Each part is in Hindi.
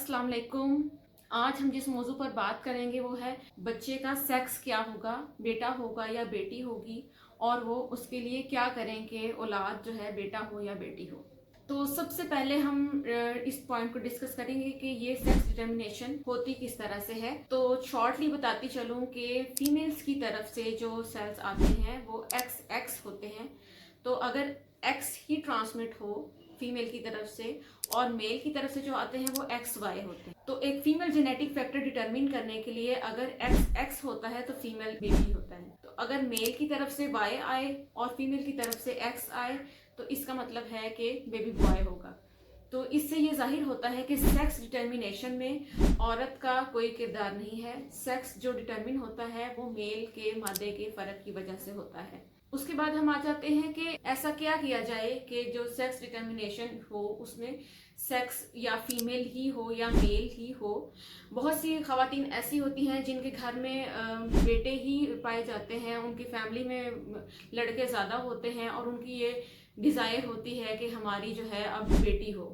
अस्सलाम वालेकुम। आज हम जिस मौजू पर बात करेंगे वो है बच्चे का सेक्स क्या होगा, बेटा होगा या बेटी होगी, और वो उसके लिए क्या करें कि औलाद जो है बेटा हो या बेटी हो। तो सबसे पहले हम इस पॉइंट को डिस्कस करेंगे कि ये सेक्स डिटर्मिनेशन होती किस तरह से है। तो शॉर्टली बताती चलूं कि फीमेल्स की तरफ से जो सेल्स आते हैं वो एक्स एक्स होते हैं। तो अगर एक्स ही ट्रांसमिट हो फीमेल की तरफ से और मेल की तरफ से जो आते हैं वो एक्स वाई होते हैं। तो एक फीमेल जेनेटिक फैक्टर डिटरमिन करने के लिए अगर एक्स एक्स होता है तो फीमेल बेबी होता है। तो अगर मेल की तरफ से वाई आए और फीमेल की तरफ से एक्स आए तो इसका मतलब है कि बेबी बॉय होगा। तो इससे ये जाहिर होता है कि सेक्स डिटर्मिनेशन में औरत का कोई किरदार नहीं है। सेक्स जो डिटर्मिन होता है वो मेल के मादे के फर्क की वजह से होता है। उसके बाद हम आ जाते हैं कि ऐसा क्या किया जाए कि जो सेक्स डिटर्मिनेशन हो उसमें सेक्स या फीमेल ही हो या मेल ही हो। बहुत सी खवातीन ऐसी होती हैं जिनके घर में बेटे ही पाए जाते हैं, उनकी फैमिली में लड़के ज़्यादा होते हैं और उनकी ये डिज़ायर होती है कि हमारी जो है अब बेटी हो।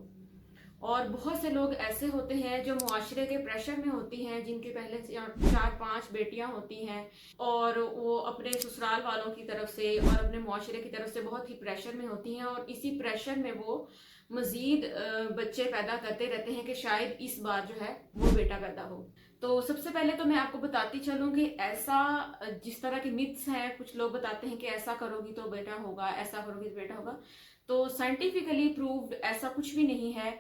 और बहुत से लोग ऐसे होते हैं जो मुआशरे के प्रेशर में होती हैं, जिनके पहले से 4-5 बेटियां होती हैं और वो अपने ससुराल वालों की तरफ से और अपने मुआशरे की तरफ से बहुत ही प्रेशर में होती हैं और इसी प्रेशर में वो मजीद बच्चे पैदा करते रहते हैं कि शायद इस बार जो है वो बेटा पैदा हो। तो सबसे पहले तो मैं आपको बताती चलूँ कि ऐसा जिस तरह के मिथ्स हैं, कुछ लोग बताते हैं कि ऐसा करोगी तो बेटा होगा, ऐसा करोगी तो बेटा होगा। तो साइंटिफिकली प्रूव्ड ऐसा कुछ भी नहीं है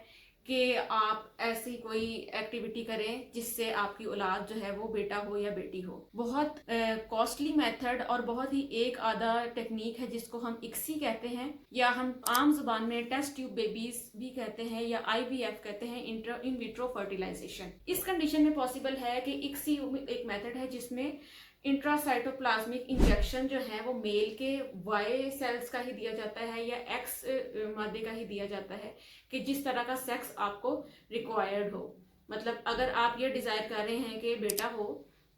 कि आप ऐसी कोई एक्टिविटी करें जिससे आपकी औलाद जो है वो बेटा हो या बेटी हो। बहुत कॉस्टली मेथड और बहुत ही एक आधा टेक्निक है जिसको हम इक्सी कहते हैं या हम आम जुबान में टेस्ट ट्यूब बेबीज भी कहते हैं या आईवीएफ कहते हैं, इन विट्रो फर्टिलाइजेशन। इस कंडीशन में पॉसिबल है कि इक्सी एक मेथड है जिसमें इंट्रासाइटोप्लाज्मिक इंजेक्शन जो है वो मेल के वाई सेल्स का ही दिया जाता है या एक्स मादे का ही दिया जाता है कि जिस तरह का सेक्स आपको रिक्वायर्ड हो। मतलब अगर आप ये डिजायर कर रहे हैं कि बेटा हो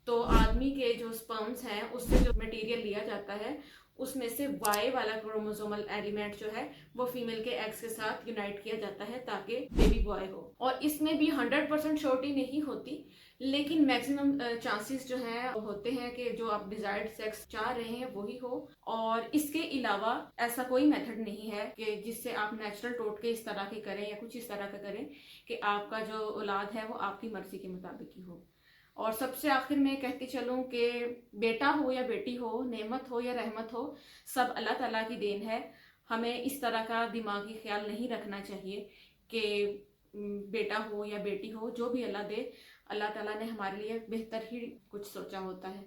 तो आदमी के जो स्पर्म्स हैं उससे जो मटेरियल लिया जाता है उसमें से वाई वाला क्रोमोसोमल एलिमेंट जो है वो फीमेल के एक्स के साथ यूनाइट किया जाता है ताकि बेबी बॉय हो। और इसमें भी 100% श्योरिटी नहीं होती, लेकिन मैक्सिमम चांसेस जो है होते हैं कि जो आप डिजायर्ड सेक्स चाह रहे हैं वही हो। और इसके अलावा ऐसा कोई मेथड नहीं है कि जिससे आप नेचुरल टोटके इस तरह के करें या कुछ इस तरह का करें कि आपका जो औलाद है वो आपकी मर्जी के मुताबिक ही हो। और सबसे आखिर में कहती चलूं कि बेटा हो या बेटी हो, नेमत हो या रहमत हो, सब अल्लाह ताला की देन है। हमें इस तरह का दिमागी ख्याल नहीं रखना चाहिए कि बेटा हो या बेटी हो, जो भी अल्लाह दे, अल्लाह ताला ने हमारे लिए बेहतर ही कुछ सोचा होता है।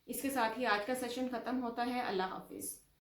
इसके साथ ही आज का सेशन खत्म होता है। अल्लाह हाफिज।